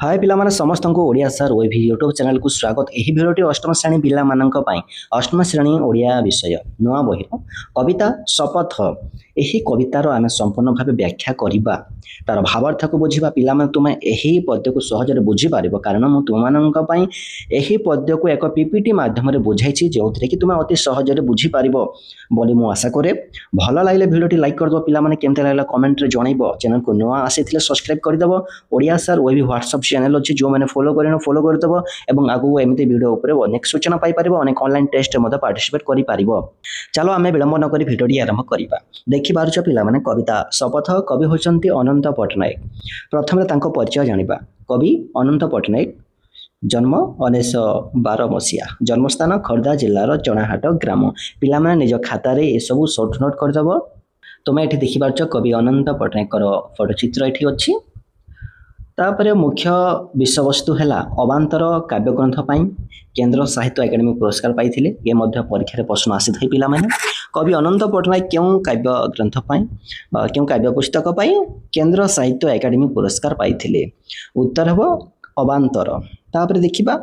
हाय पिलामाने समस्त को Odia sir ओएवी YouTube channel को स्वागत। एही भिडियोटी अष्टम श्रेणी पिला मानक पई अष्टम श्रेणी ओडिया विषय नुआ बही कविता शपथ। एही कवितार आमे संपूर्ण भाव व्याख्या करिबा, तार भावार्थ को बुझिबा। पिला माने तुमे एही पद्य को सहजरे बुझि पारिबो, कारण मु तुम मानक पई एही पद्य को एक पीपीटी माध्यम रे बुझाइछि, जेउथरे कि तुमे अति सहजरे बुझि पारिबो बोली मु आशा करे। भल लागले भिडियोटी लाइक कर दो, पिला माने केमते लागला कमेंट रे जणाइबो। चैनल को नुआ आसीथिले सब्सक्राइब कर दबो। ओडिया सर ओएवी व्हाट्सएप चैनल अच्छी जो मैंने फॉलो करें फॉलो करदेव और आगू एमती वीडियो उपर अनेक सूचना पाइपर, अनेक ऑनलाइन टेस्ट पार्टिसिपेट कर। चलो आम विलंब नक भिडियोटी आरंभ करवा। देखिपार पिला माने कविता शपथ। कवि होचंती अनंत पट्टनायक। प्रथम परिचय जानिबा। कवि अनंत पट्टनायक, जन्म 1912 मसीहा, जन्मस्थान खर्दा जिलार चणाहाट ग्राम। पिला माने निज खाता रे ए सब शॉर्ट नोट करदेव। तुम ये देखिपार कवि अनंत पट्टनायक फोटोचित्र ये अच्छी। तापर मुख्य विषयवस्तु है अवांतर काव्यग्रंथ पाई केंद्र साहित्य एकेडमी पुरस्कार पाइथिले। ये मध्य परीक्षा रे प्रश्न आसी थाई पिला माने। कवि अनंत पट्टनायक क्यों काव्य ग्रंथ पाई क्यों काव्य पुस्तक पाई केंद्र साहित्य एकेडमी पुरस्कार पाइथिले? उत्तर हेबो अवांतर। तापर देखिबा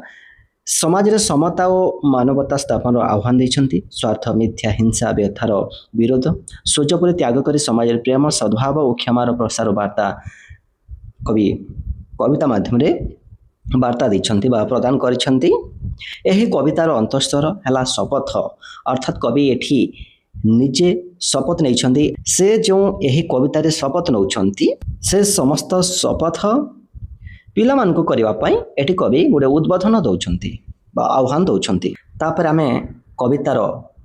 समाज रे समता और मानवता स्थापन आह्वान दैछंती। स्वार्थ मिथ्या हिंसा व्यथार विरोध सूर्यपुरी त्याग करी समाज रे प्रेम सद्भाव और क्षमार प्रसार वार्ता कवि कविता माध्यम रे वार्ता दैछंती बा प्रदान करिछंती। एही कवितार अंतस्वर हैला शपथ, अर्थात कवि एठी निजे शपथ नैछंती। से जो एही कविता रे शपथ नौछंती से समस्त शपथ पिला मान को करबा पई एठी कवि गुडे उद्बोधन दौछंती बा आह्वान दौछंती। तापर आमे कवितार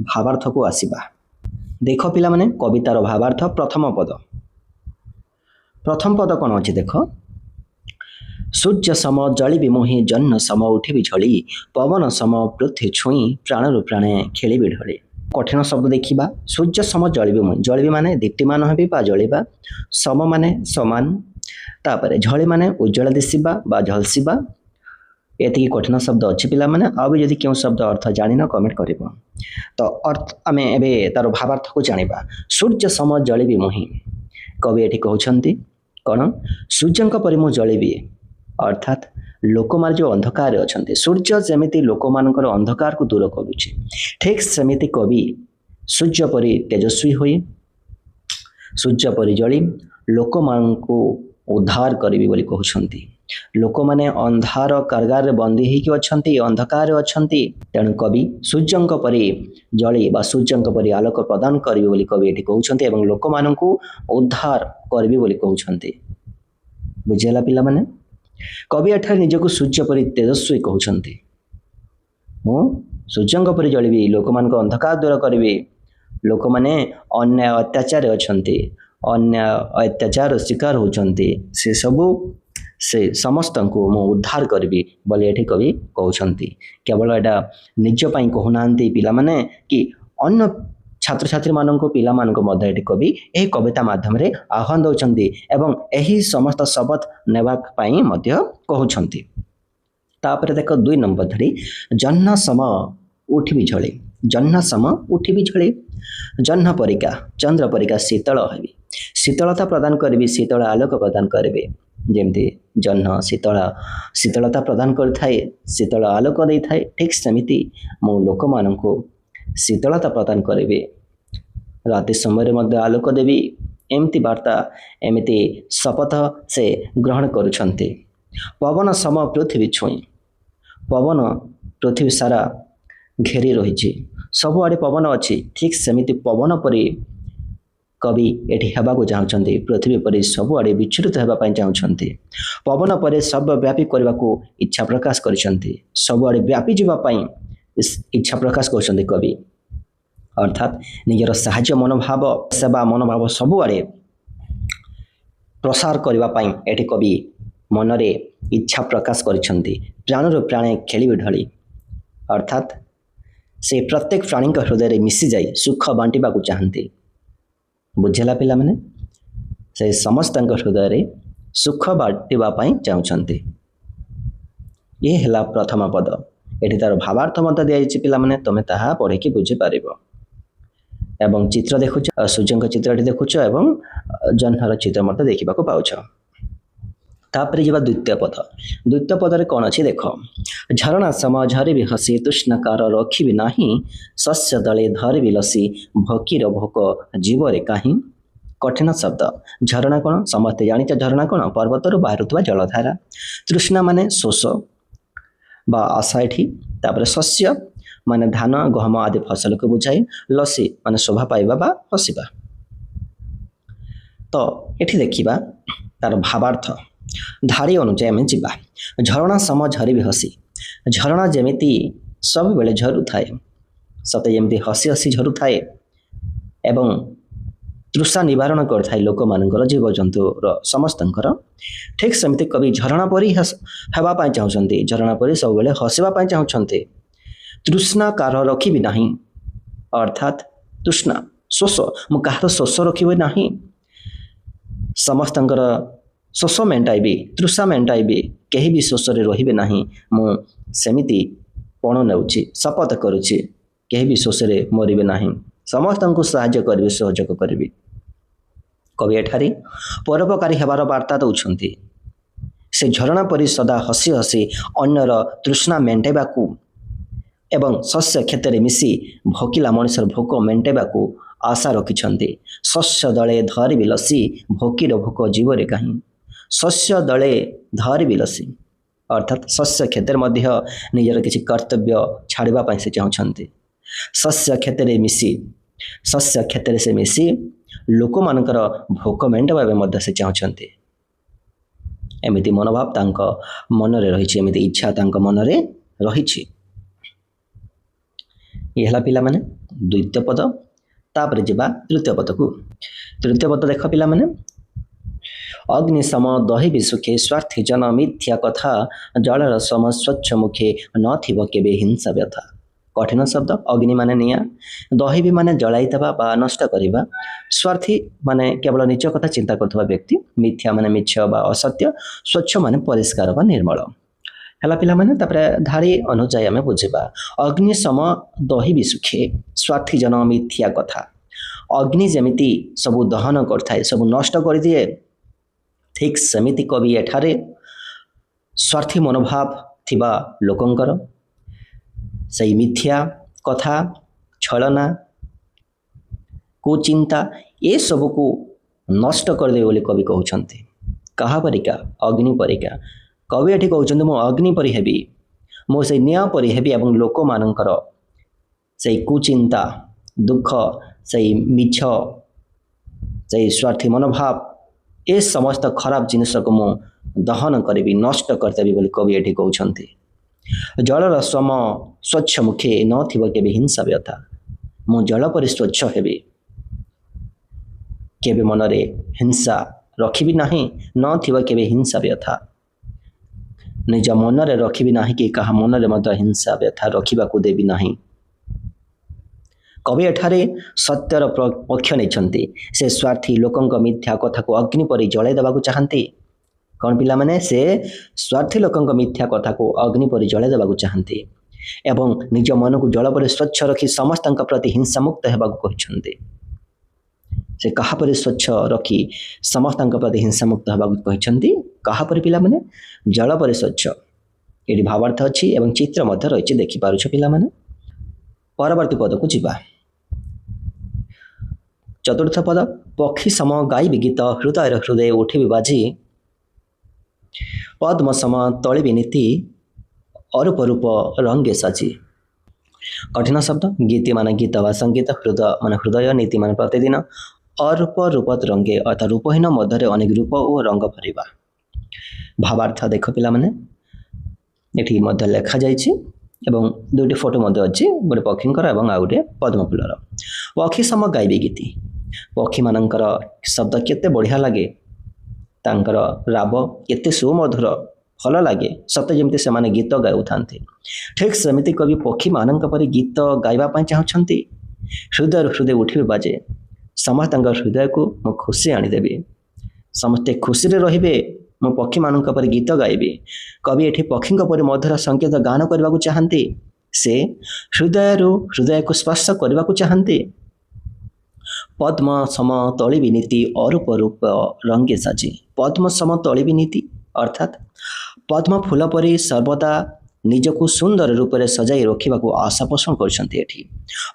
भावार्थ को आसीबा। देखो पिला माने कवितार भावार्थ। प्रथम पद कौन अच्छे देख। सूर्य सम जली विमोही जन्न सम उठी झड़ी पवन सम पृथ्वी छुई प्राणरु प्राणे खेली ढले। कठिन शब्द देखिबा। सूर्य सम जली विमोही, जली माने दीप्तिमान हेबी बा जलिबा, सम माने समान, तापर झली माने उज्जवल दिसिबा बा झलसिबा। एति कठिन शब्द अच्छी पिला माने। आ भी यदि क्यों शब्द अर्थ जानिना कमेंट करिबो। तो अर्थ आमे एबे तार भावार्थ को जानिबा। सूर्य सम जली विमोही, कवि एठी कहउछंती कौन? सूर्यंक परि मु जलिबी, अर्थात लोक मान जो अंधकार अच्छे सूर्य जमीती लोक मानकर अंधकार को दूर करुचे, ठीक सेमिति कवि सूर्य परि तेजस्वी होई सूर्य परि जली लोक मान को उद्धार करिबी बोली कहउछंती। लोक माने अंधार कारगार रे बंदी होइकी अछंती, अंधकार अछंती, तेणु कवि सूर्यंक परि जली बा सूर्यंक परि आलोक प्रदान करिबी बोली कवि एठी कहउछंती एवं लोक माननकु उद्धार करिबी बोली कहउछंती। बुझिला पिला माने? कवि एठार निजको सूर्य परि तेजस्वी कहउछंती। मु सूर्यंक परि जलिबी, लोक मानक अंधकार दूर करिबी। लोक माने अन्याय अत्याचार अछंती, अन्याय अत्याचार शिकार होचंती, से सबु से समस्त को मु उद्धार करी बोली एठी कवि कहउछंती। केवल एटा निज पई कहउनांती पिला माने कि अन्य छात्र छात्री माननको पिला मानको मध्य एठी कवि एही कविता माध्यम रे आह्वान दउछंती एवं एही समस्त शपथ नेबा पई मध्य कहउछंती। तापर देखो 2 नंबर धरी जन्न सम उठी बिझळे। जन्न सम उठी बिझळे, जन्न परिका चंद्र परिका शीतल हेबी, शीतलता प्रदान करबी, शीतल आलोक प्रदान करबे। जेमती जन्न शीतलता प्रदान करथाए, शीतल आलोक दे थाए, ठीक सेमिति मो लोक माननको शीतलता प्रदान करिबे, राति समय मध्य आलोक देवी। एमती वार्ता एमती शपथ से ग्रहण करुछंती। पवन सम पृथ्वी छुई, पवन पृथ्वी सारा घेरी रही, सबुआड़े पवन अच्छी, ठीक सेमिति पवन परि कवि एठी हेबाकु चाहुछंती। पृथ्वी परि सबुआड़े विचलित हेबा पई चाहुछंती। पवन परे सर्वव्यापी करबाकू इच्छा प्रकाश करिसंती, सबुआड़े व्यापी जिबा पई इच्छा प्रकाश करछंती कवि, अर्थात निजर साहाय्य मनोभाव सेवा मनोभाव सबुआड़े प्रसार करबा पई एठी कवि मनरे इच्छा प्रकाश करिसंती। प्राणर प्राणे खेली ढली, अर्थात से प्रत्येक प्राणी हृदय रे मिसी जाई सुख बांटिबाकू चाहंती। बुझेला पिला माने? से समस्त हृदय रे सुख बांटिबा पई चाहुछंती। ये हैला प्रथम पद। एठी तार भावार्थ मत दिया पिला माने, तमे ताहा पढ़े कि बुझी पारिबो। एवं चित्र देखुछ, सूर्यंक चित्रटी देखुछ एवं जह्नर चित्र मत देखिबाकू पाउछ। तापर जी द्वितीय पद। द्वितीय पदरे कौन अच्छी देख, झरणा सम झरे भी हसी तृष्णाकार रखी नाही, शस्य दले धरे भी लसी भकीर भोक जीवरे काहीं। कठिन शब्द। झरणा कौन समस्ते जानी, झरणा कौन पर्वतर बाहर जलधारा। तृष्णा माने शोष बा आशा एठी। तापर शस्य माने धान गहम आदि फसल को बुझाए। लसी माने शोभा पाइबा बा हसिबा। तो एठी देखिबा तार भावार्थ धारी अनुसार आम जा। झरणा सम झरी भी हसी, झरणा जेमिति सब बेले झरु थाए, सते जेमिति हसी हसी झरु थाए एवं तृषा निवारण करथाय लोक मानकर जीव जंतुर समस्तंकर, ठीक सेमिति कवि झरणा परी हेबा पाई चाहुछन्ति, झरणा परी सब बेले हसिबा पाई चाहुछन्ति। तृष्णा कार रखिबि नाही, अर्थात तृष्णा शोष मु कहार शोष रखिबि नाही, समस्तंकर शोष मेंटाइबी, तृषा मेंटाइबी, केही भी शोषरे रहिबे नाही, मु सेमिति पण नेउछि, शपथ करुछि, केही भी शोषरे मरिबे नाही, समस्तंकु साहाय्य करिबि, सहयोग करिबि। कवि एठारी परोपकारी हेबार वार्ता दउछन्ति। से झरणा परी सदा हसी हसी अन्यर तृष्णा मेंटाइबाकू एवं शस्य क्षेत्र मिसी भोकिला मनुष्यर भोक मेंटाइबाकू आशा रखिछन्ति। शस्य दले धरि बिलसी भोकीर भोक जीवरे काहीं। शस्य दले धरि बिलसी अर्थात शस्य क्षेत्र मध्य निजर किछि कर्तव्य छाड़िबा पाई से चाहुछन्ति। शस्य क्षेत्र मिसी, शस्य क्षेत्र से मिसी लोक मानकर भोक मेंटाइबा मध्य से चाहुछन्ति। एमिति मनोभाव तांक मनरे रहिछि, एमिति इच्छा तांक मनरे रहिछि। ये हला पिला माने द्वितीय पद। तापर जिबा तृतीय पद को। तृतीय पद देख पिला माने, अग्नि सम दहि विसुखे स्वार्थी जन मिथ्या कथा, जलर सम स्वच्छ मुखे न थिब केबे हिंसा व्यथा। कठिन शब्द। अग्नि माने निया, दहि भी माने जलाइतबा बा नष्ट करिबा, स्वार्थी माने केवल निज कथा चिंता करथबा व्यक्ति, मिथ्या माने मिछ बा असत्य, स्वच्छ माने परिष्कार बा निर्मल। हला पिला माने तापर धारी अनुजाय आमे बुझिबा। अग्नि सम दहि विसुखे स्वार्थी जन मिथ्या कथा। अग्नि जेमिति सबु दहन करथाय, सबु नष्ट कर दिए, ठीक सेमिति कवि एठारे स्वार्थी मनोभाव थिबा लोकंकर सही मिथ्या कथा, छलना, कुचिंता ये सब को नष्ट कर दे बोली कवि कहउछन्ति। कहा परिका? अग्नि परिका। कवि एठी कहउछन्ति मो अग्नि परि हेबी, मो से निया परि हेबी एवं लोक मानकर सही कुचिंता, दुख, सही मिछ, सही स्वार्थी मनोभाव, ए समस्त खराब जिनिस को मो दहन करिबी, नष्ट करदेबी बोली कवि एठी कहउछन्ति। जलर सम स्वच्छ मुखे न थिब केबे हिंसा व्यथा। मु जल परि स्वच्छ हेबी, केबे मनरे हिंसा रखिबी नाही, न थिब केबे हिंसा व्यथा। निज मनरे रखिबी नाही कि कहा मनरे मध्य हिंसा व्यथा रखिबाकू देबी नाही। कवि एठारे सत्यर पक्ष नेछन्ति। से स्वार्थी लोकंक मिथ्या कथा को अग्नि परि जळाई देबाकू चाहन्ति। कौन पिला माने? से स्वार्थी लोकंक मिथ्या कथा को अग्नि परि जळाई देबाकू चाहन्ति एवं निज मन को जल परि स्वच्छ रखी समस्तंक प्रति हिंसा मुक्त हेबाकू कहिछन्ति। से कहा परि स्वच्छ रखी समस्तंक प्रति हिंसा मुक्त हेबाकू कहिछन्ति। कहा परि पिला माने? जल परि स्वच्छ। एठी भावार्थ अछि एवं चित्र मध्य रहिछि, देखि पारुछ पिला माने। परवर्ती पद को जिबा। चतुर्थ पद। पक्षी सम गाई गीत हृदय हृदय उठि बाजी, पद्म सम तଳି नीति अरूप रूप रंगे साजी। कठिन शब्द। गीति माने गीत वा संगीत, हृदय माने हृदय, नीति माने प्रतिदिन, अरूप रूपत रंगे अर्थात रूपहीन मध्य अनेक रूप और रंग भरिबा। भावार्थ देख पिला माने एठी मध्य लेखा जाइछि एवं दुटी फोटो मध्य अछि, गोटे पक्षींकर एवं आ गोटे पद्म फूलर। पक्षी सम गाइबे गीति। पक्षी मानकर शब्द केते बढ़िया लागे, तांकर राब केते सुमधुर भल लगे, सते जेमती से माने गीत गाउथांती। ठीक सेमिति कवि पक्षी मानक परि गीत गाइबा पाई चाहुछन्ति। हृदय हृदय उठिबे बाजे, समस्तଙ୍କ हृदय को मो खुशी आनिदेबी, समस्ते खुशी रे रहिबे, मो पक्षी मानक परि गीत गाइबी। कवि एठी पक्षीଙ୍କ परि मधुर संकेत गान करबाकू चाहन्ति। से हृदय रु हृदय को स्पर्श करबाकू चाहन्ति। पद्म सम तଳି नीति अरूप रूप रंगे साजी। पद्म सम तଳି नीति अर्थात पद्म फूल परी सर्वदा निजकु सुंदर रूप से सजाई रखा आशा पोषण कर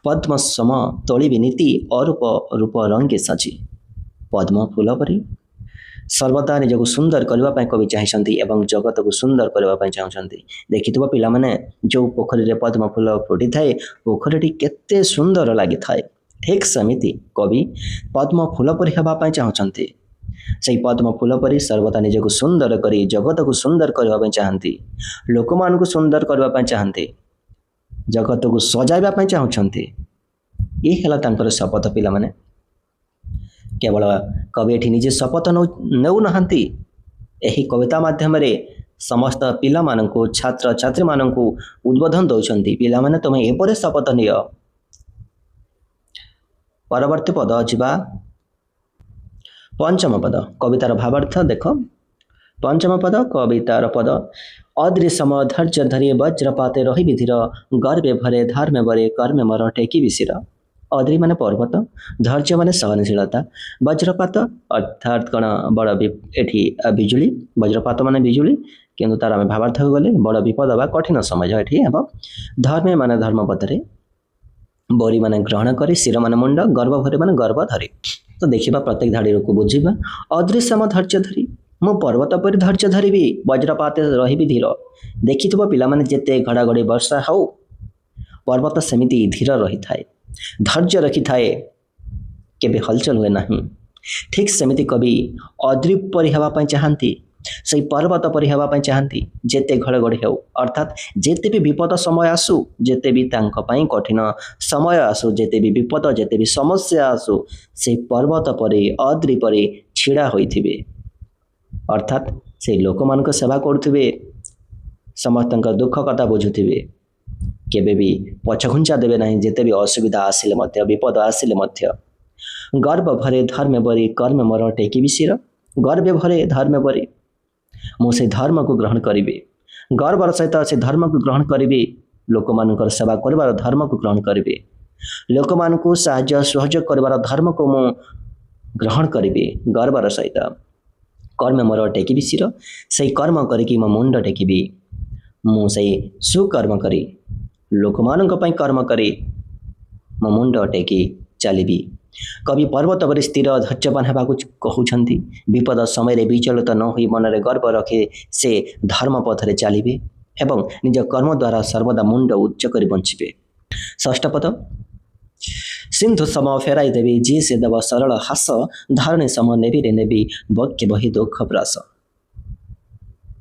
पद्म सम तोली नीति अरूप रूप रंगे सजी पद्म फूल परी सर्वदा निजक सुंदर करने कवि चाहती एवं जगत को सुंदर करने चाहते देखि पाने जो पोखरी पद्म फूल फुटी थाए पोखरी केते सुंदर लगी थाए ठीक सेमिति कवि पद्म फूल परी होगापी चाहते से पद्म फूल परी सर्वदा निजक सुंदर करी जगत को सुंदर करने चाहती लोक मान सुंदर करने चाहते जगत को सजाइवाई चाहते ये है शपथ पिला माने केवल कवि एठी निजे शपथ नौना यही कविता माध्यम समस्त पिला माननकु छात्र छात्री माननकु उद्बोधन दौरान पिला माने तुम एपरे शपथ निय। परवर्ती पद जा पंचम पद कवितार भावार्थ देख पंचम पद कवितार पद अदृश्यम धैर्य धरी वज्रपाते रही विधिर गर्वे भरे धर्मे बरे कर्मे मर टेकी विशिर अद्रि माने पर्वत धैर्य माने सहनशीलता वज्रपात अर्थात कण बड़ एठी बिजुली वज्रपात माने बिजुली किंतु तार आम भावार्थ गले बड़ विपद बा कठिन समय एठी हेब धर्मे माने धर्मपथरे बरी माने ग्रहण करे शिर माने मुंड गर्भ भरे माने गर्भ धरे तो देखा प्रत्येक धाड़ी को बुझा अदृश्यम धैर्य धरी मु पर्वत पर धैर्य धरबी वज्रपात रही धीर देखि पिला माने जेते घड़ाघड़ी वर्षा हाउ पर्वत सेमिति धीर रही थाए धैर्य रखी थाए केबे हलचल हुए नहीं ठीक सेमिति कवि अद्रि परी होगापी चाहती से पर्वत परी होगापी चाहती जेते घड़घड़ी हो अर्थात जेते भी विपद समय आसू जेते भी तांको पई कठिन समय आसू जेते भी विपद जेते भी समस्या आसू से पर्वत परी अद्रि परी छिड़ा होइथिबे अर्थात से लोक मान सेवा करुवे समस्त दुख कथा बुझुवे केबे भी पछघुंचा देवे ना जेते भी असुविधा आसिले मध्य विपद आसिले मध्य गर्व भरे धर्म बरी कर्म मर टेकी विशिर गर्व भरे धर्म बरी मुझे धर्म को ग्रहण करी गर्वर सहित से धर्म को ग्रहण करी लोक मान सेवा कर धर्म को ग्रहण करी लोक मान साहाय्य सहयोग कर धर्म को मु ग्रहण करी गर्वर सहित कर्म मोर टेकी शिर से कर्म करी मो मुंड टेकी मुझे सुकर्म करी लोक मान कर्म करी मो मुंड टेकी चलि कवि पर्वत पर स्थिर धैर्यवान होगा कहते विपद समय विचलित न हो मन में गर्व रखे से धर्म पथरे चलिए एवं निज कर्म द्वारा सर्वदा मुंड उच्च कर बंचे। षष्ठ पद सिंधु सम फेराई देवी जी से देव सरल हास धारणी सम नेबी रे नेबी बक्य बही दुख प्रास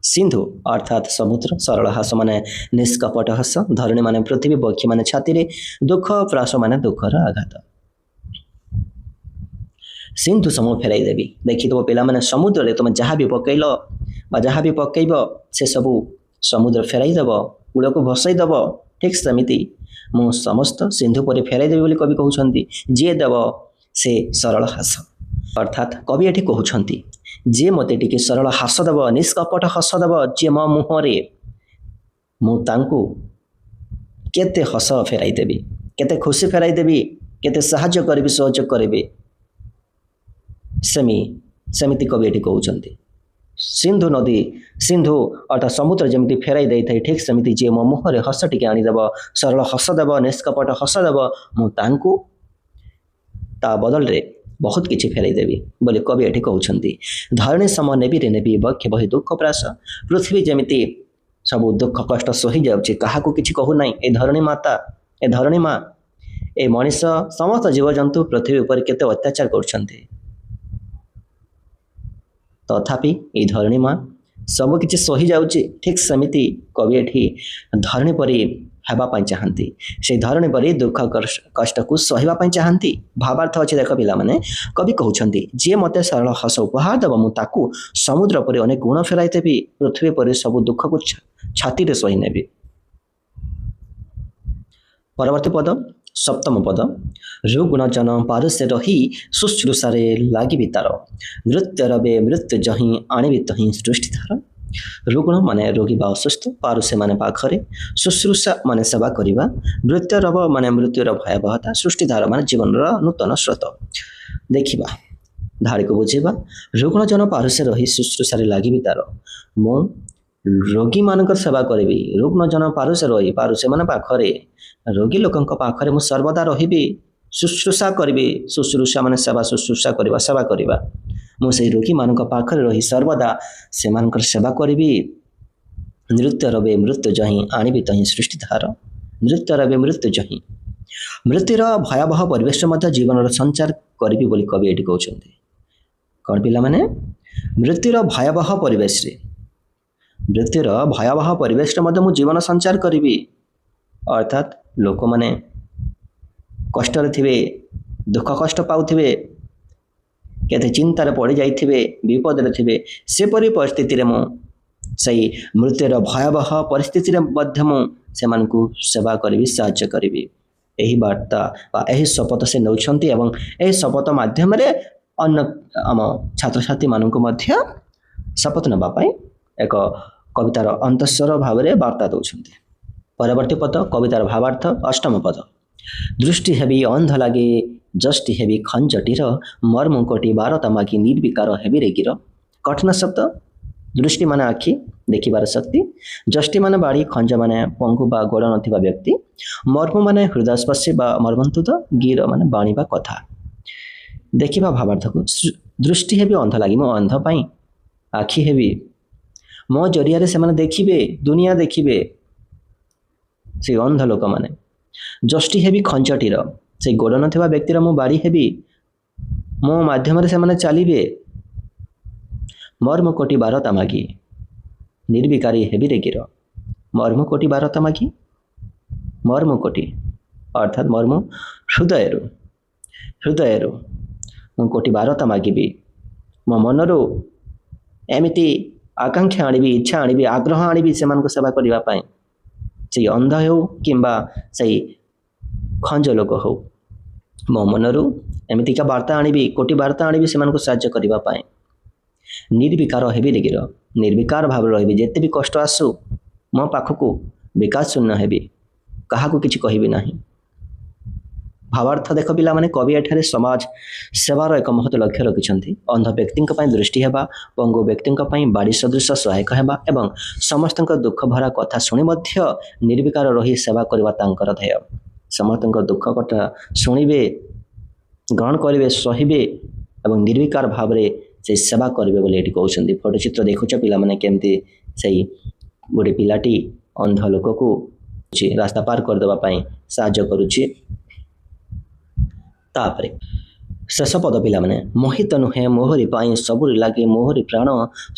सिंधु अर्थात समुद्र सरल हास माने निष्कपट हास धरणी माने पृथ्वी बक्य माने छाती रे दुख प्रास माने दुखर आघात सिंधु सम फेराई देवी देखी तो पिला माने समुद्र रे तुम जहाँ भी पकईल जहाँ भी पकईब से सबू समुद्र फेराई देव कूल को भसई देव ठीक सेमिति मु समस्त सिंधु पर फेराई देवी कवि कहते जी देव से सरल हास अर्थात कवि ये कहते जी मत टी सरल हास देव निष्कपट हस देव जी मो मुहरे मुझे केते हस फेराई देवी केते खुशी फेराई देवी केते साहाय्य करी सहयोग करी सेमिति कवि ये कहते सिंधु नदी सिंधु अर्थात समुद्र जमी फेराई दे था ठीक सेमिति जी मो मुहरे हस टी आनीदेव सरल हस देव निष्कपट हस देव मुझे ता बदल रे बहुत किसी फेराई देवी बोली कवि ये कहते धरणी सम नेबी रे नेबी बक्ष बही दुख प्रास पृथ्वी जमी सब दुख कष्ट सही जाऊँगी क्या किसी कहूना ए धरणी माता ए धरणी माँ ए मनीष समस्त जीवजंतु पृथ्वी पर केते अत्याचार करछन्ते तथापि ये धरणी माँ सबकि सही जाऊँगी ठीक सेमिति कवि ये धरणी परी होगापी चाहती से धरणी परी दुख कष्ट को सहीवाई चाहती भावार्थ अच्छे देख पिला माने कवि कहते जी मत सरल हस उपहार देव मुझे समुद्र पर अनेक गुण फेराई देवी पृथ्वी पर सब दुख को छाती रे सही नेबी। परवर्ती पद सप्तम पद रुगुण जन पारुष्य रही शुश्रूषारे लगी तार नृत्य रवे मृत्यु जही आणवी तही सृष्टि धार रुगुण माने रोगी बा असुस्थ पारुष्य माने पाखरे शुश्रूषा माने सेवा करिबा नृत्य रव माने मृत्युर भयावहता सृष्टिधार माने जीवन नूतन स्रोत देखिबा ଧାଡ଼ିକୁ ବୁଝିବା। ରୁଗ୍ଣ ଜନ ପାରୁଷେ ରହି ଶୁଶ୍ରୂଷାରେ ଲାଗିବି ତାର। ମୁଁ ରୋଗୀମାନଙ୍କର ସେବା କରିବି। ରୁଗ୍ଣ ଜନ ପାରୁଷେ ରହି, ପାରୁଷେ ମାନେ ପାଖରେ, ରୋଗୀ ଲୋକଙ୍କ ପାଖରେ ମୁଁ ସର୍ବଦା ରହିବି, ଶୁଶ୍ରୂଷା କରିବି। ଶୁଶ୍ରୂଷା ମାନେ ସେବା, ଶୁଶ୍ରୂଷା କରିବା, ସେବା କରିବା। ମୁଁ ସେଇ ରୋଗୀମାନଙ୍କ ପାଖରେ ରହି ସର୍ବଦା ସେମାନଙ୍କର ସେବା କରିବି। ନୃତ୍ୟ ରବେ ମୃତ୍ୟୁ ଜହିଁ ଆଣିବି ତହିଁ ସୃଷ୍ଟିଧାର। ନୃତ୍ୟ ରବେ ମୃତ୍ୟୁ ଜହିଁ, ମୃତ୍ୟୁର ଭୟାବହ ପରିବେଶରେ ମଧ୍ୟ ଜୀବନର ସଞ୍ଚାର କରିବି ବୋଲି କବି ଏଠି କହୁଛନ୍ତି। କ'ଣ ପିଲାମାନେ? ମୃତ୍ୟୁର ଭୟାବହ ପରିବେଶରେ, ମୃତ୍ୟୁର ଭୟାବହ ପରିବେଶରେ ମଧ୍ୟ ମୁଁ ଜୀବନ ସଞ୍ଚାର କରିବି। ଅର୍ଥାତ୍ ଲୋକମାନେ କଷ୍ଟରେ ଥିବେ, ଦୁଃଖ କଷ୍ଟ ପାଉଥିବେ, କେତେ ଚିନ୍ତାରେ ପଡ଼ିଯାଇଥିବେ, ବିପଦରେ ଥିବେ, ସେପରି ପରିସ୍ଥିତିରେ ମୁଁ, ସେଇ ମୃତ୍ୟୁର ଭୟାବହ ପରିସ୍ଥିତିରେ ମଧ୍ୟ ମୁଁ ସେମାନଙ୍କୁ ସେବା କରିବି, ସାହାଯ୍ୟ କରିବି। ଏହି ବାର୍ତ୍ତା ବା ଏହି ଶପଥ ସେ ନେଉଛନ୍ତି ଏବଂ ଏହି ଶପଥ ମାଧ୍ୟମରେ ଅନ୍ୟ ଆମ ଛାତ୍ରଛାତ୍ରୀମାନଙ୍କୁ ମଧ୍ୟ ଶପଥ ନେବା ପାଇଁ ଏକ କବିତାର ଅନ୍ତଃସ୍ୱର ଭାବରେ ବାର୍ତ୍ତା ଦେଉଛନ୍ତି। ପରବର୍ତ୍ତୀ ପଦ, କବିତାର ଭାବାର୍ଥ, ଅଷ୍ଟମ ପଦ। ଦୃଷ୍ଟି ହେବି ଅନ୍ଧ ଲାଗେ ଯଷ୍ଟି ହେବି ଖଞ୍ଜଟିର, ମର୍ମ କୋଟି ବାରତା ମାଗି ନିର୍ବିକାର ହେବି ରେ ଗିର। କଠିନ ଶବ୍ଦ। ଦୃଷ୍ଟି ମାନେ ଆଖି, ଦେଖିବାର ଶକ୍ତି। ଯଷ୍ଟି ମାନେ ବାଡ଼ି, ଖଞ୍ଜ ମାନେ ପଙ୍ଗୁ ବା ଗୋଡ଼ ନଥିବା ବ୍ୟକ୍ତି। ମର୍ମ ମାନେ ହୃଦୟସ୍ପର୍ଶୀ ବା ମର୍ମନ୍ତୁଦ। ଗିର ମାନେ ବାଣୀ ବା କଥା। ଦେଖିବା ଭାବାର୍ଥକୁ। ଦୃଷ୍ଟି ହେବି ଅନ୍ଧ ଲାଗି, ମୁଁ ଅନ୍ଧ ପାଇଁ ଆଖି ହେବି, ମୋ ଜରିଆରେ ସେମାନେ ଦେଖିବେ, ଦୁନିଆ ଦେଖିବେ, ସେଇ ଅନ୍ଧ ଲୋକମାନେ। ଯଷ୍ଟି ହେବି ଖଞ୍ଜଟିର, ସେଇ ଗୋଡ଼ ନଥିବା ବ୍ୟକ୍ତିର ମୁଁ ବାଡ଼ି ହେବି, ମୋ ମାଧ୍ୟମରେ ସେମାନେ ଚାଲିବେ। ମର୍ମ କୋଟି ବାରତା ମାଗି ନିର୍ବିକାରୀ ହେବି ରେ ଗିର। ମର୍ମ କୋଟି ବାରତା ମାଗି, ମର୍ମ କୋଟି ଅର୍ଥାତ୍ ମର୍ମ ହୃଦୟରୁ, ହୃଦୟରୁ ମୁଁ କୋଟି ବାରତା ମାଗିବି। ମୋ ମନରୁ ଏମିତି ଆକାଂକ୍ଷା ଆଣିବି, ଇଚ୍ଛା ଆଣିବି, ଆଗ୍ରହ ଆଣିବି ସେମାନଙ୍କୁ ସେବା କରିବା ପାଇଁ। ସେଇ ଅନ୍ଧ ହେଉ କିମ୍ବା ସେଇ ଖଞ୍ଜ ଲୋକ ହେଉ, ମୋ ମନରୁ ଏମିତିକା ବାର୍ତ୍ତା ଆଣିବି, କୋଟି ବାର୍ତ୍ତା ଆଣିବି ସେମାନଙ୍କୁ ସାହାଯ୍ୟ କରିବା ପାଇଁ। ନିର୍ବିକାର ହେବି ରେ ଗିର, ନିର୍ବିକାର ଭାବରେ ରହିବି। ଯେତେ ବି କଷ୍ଟ ଆସୁ ମୋ ପାଖକୁ ବିକାଶ ଶୂନ୍ୟ ହେବି, କାହାକୁ କିଛି କହିବି ନାହିଁ। ଭାବାର୍ଥ ଦେଖ ପିଲାମାନେ, କବି ଏଠାରେ ସମାଜ ସେବାର ଏକ ମହତ ଲକ୍ଷ୍ୟ ରଖିଛନ୍ତି। ଅନ୍ଧ ବ୍ୟକ୍ତିଙ୍କ ପାଇଁ ଦୃଷ୍ଟି ହେବା, ପଙ୍ଗୁ ବ୍ୟକ୍ତିଙ୍କ ପାଇଁ ବାଡ଼ି ସଦୃଶ ସହାୟକ ହେବା ଏବଂ ସମସ୍ତଙ୍କ ଦୁଃଖ ଭରା କଥା ଶୁଣି ମଧ୍ୟ ନିର୍ବିକାର ରହି ସେବା କରିବା ତାଙ୍କର ଧ୍ୟେୟ। ସମସ୍ତଙ୍କ ଦୁଃଖ କଥା ଶୁଣିବେ, ଗ୍ରହଣ କରିବେ, ସହିବେ ଏବଂ ନିର୍ବିକାର ଭାବରେ ସେଇ ସେବା କରିବେ ବୋଲି ଏଠି କହୁଛନ୍ତି। ଫଟୋଚିତ୍ର ଦେଖୁଛ ପିଲାମାନେ, କେମିତି ସେଇ ଗୋଟେ ପିଲାଟି ଅନ୍ଧ ଲୋକକୁ ରାସ୍ତା ପାର କରିଦେବା ପାଇଁ ସାହାଯ୍ୟ କରୁଛି। ତାପରେ ଶେଷ ପଦ ପିଲାମାନେ, ମୋହିତ ନୁହେଁ ମୋହରି ପାଇଁ ସବୁରି ଲାଗେ ମୋହରି ପ୍ରାଣ,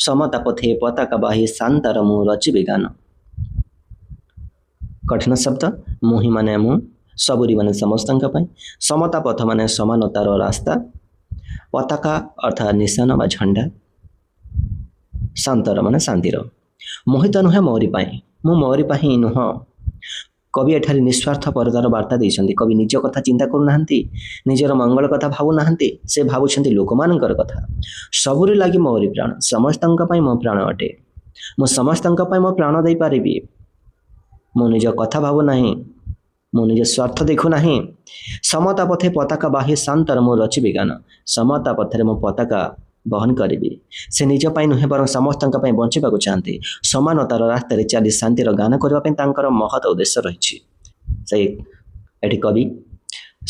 ସମତା ପଥେ ପତାକା ବାହି ଶାନ୍ତାର ମୁଁ ରଚିବି ଗାନ। କଠିନ ଶବ୍ଦ। ମୋହି ମାନେ ମୁଁ, ସବୁରି ମାନେ ସମସ୍ତଙ୍କ ପାଇଁ, ସମତା ପଥ ମାନେ ସମାନତାର ରାସ୍ତା, ପତାକା ଅର୍ଥାତ୍ ନିଶାନ ବା ଝଣ୍ଡା, ଶାନ୍ତର ମାନେ ଶାନ୍ତିର। ମୋହିତ ନୁହେଁ ମୋହରି ପାଇଁ, ମୁଁ ମୋହରି ପାଇଁ ନୁହଁ। କବି ଏଠାରେ ନିସ୍ୱାର୍ଥପରତାର ବାର୍ତ୍ତା ଦେଇଛନ୍ତି। କବି ନିଜ କଥା ଚିନ୍ତା କରୁନାହାନ୍ତି, ନିଜର ମଙ୍ଗଳ କଥା ଭାବୁନାହାନ୍ତି, ସେ ଭାବୁଛନ୍ତି ଲୋକମାନଙ୍କର କଥା। ସବୁରି ଲାଗି ମୋହରି ପ୍ରାଣ, ସମସ୍ତଙ୍କ ପାଇଁ ମୋ ପ୍ରାଣ ଅଟେ, ମୁଁ ସମସ୍ତଙ୍କ ପାଇଁ ମୋ ପ୍ରାଣ ଦେଇପାରିବି। ମୁଁ ନିଜ କଥା ଭାବୁନାହିଁ, ମୁଁ ନିଜ ସ୍ୱାର୍ଥ ଦେଖୁନାହିଁ। ସମତା ପଥେ ପତାକା ବାହି ଶାନ୍ତର ମୁଁ ରଚିବି ଗାନ, ସମତା ପଥରେ ମୁଁ ପତାକା ବହନ କରିବି। ସେ ନିଜ ପାଇଁ ନୁହେଁ ବରଂ ସମସ୍ତଙ୍କ ପାଇଁ ବଞ୍ଚିବାକୁ ଚାହାନ୍ତି। ସମାନତାର ରାସ୍ତାରେ ଚାଲି ଶାନ୍ତିର ଗାନ କରିବା ପାଇଁ ତାଙ୍କର ମହତ ଉଦ୍ଦେଶ୍ୟ ରହିଛି। ସେଇ ଏଠି କବି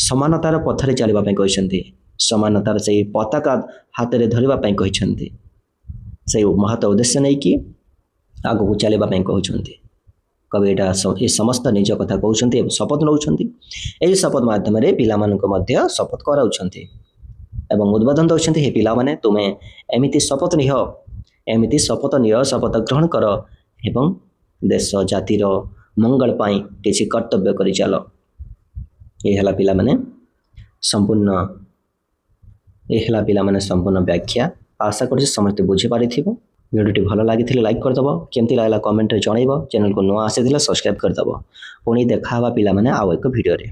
ସମାନତାର ପଥରେ ଚାଲିବା ପାଇଁ କହିଛନ୍ତି, ସମାନତାର ସେଇ ପତାକା ହାତରେ ଧରିବା ପାଇଁ କହିଛନ୍ତି। ସେଇ ମହତ ଉଦ୍ଦେଶ୍ୟ ନେଇକି ଆଗକୁ ଚାଲିବା ପାଇଁ କହୁଛନ୍ତି। କବି ଏଇଟା ଏ ସମସ୍ତ ନିଜ କଥା କହୁଛନ୍ତି ଏବଂ ଶପଥ ନେଉଛନ୍ତି। ଏହି ଶପଥ ମାଧ୍ୟମରେ ପିଲାମାନଙ୍କୁ ମଧ୍ୟ ଶପଥ କରାଉଛନ୍ତି ଏବଂ ଉଦ୍ବୋଧନ ଦେଉଛନ୍ତି, ହେ ପିଲାମାନେ ତୁମେ ଏମିତି ଶପଥ ନିଅ, ଏମିତି ଶପଥ ନିଅ, ଶପଥ ଗ୍ରହଣ କର ଏବଂ ଦେଶ ଜାତିର ମଙ୍ଗଳ ପାଇଁ କିଛି କର୍ତ୍ତବ୍ୟ କରି ଚାଲ। ଏ ହେଲା ପିଲାମାନେ ସମ୍ପୂର୍ଣ୍ଣ ବ୍ୟାଖ୍ୟା। ଆଶା କରୁଛି ସମସ୍ତେ ବୁଝିପାରିଥିବ। ଭିଡ଼ିଓଟି ଭଲ ଲାଗିଥିଲେ ଲାଇକ୍ କରିଦେବ, କେମିତି ଲାଗିଲା କମେଣ୍ଟରେ ଜଣାଇବ, ଚ୍ୟାନେଲକୁ ନୂଆ ଆସିଥିଲେ ସବସ୍କ୍ରାଇବ୍ କରିଦେବ। ପୁଣି ଦେଖା ହେବା ପିଲାମାନେ ଆଉ ଏକ ଭିଡ଼ିଓରେ।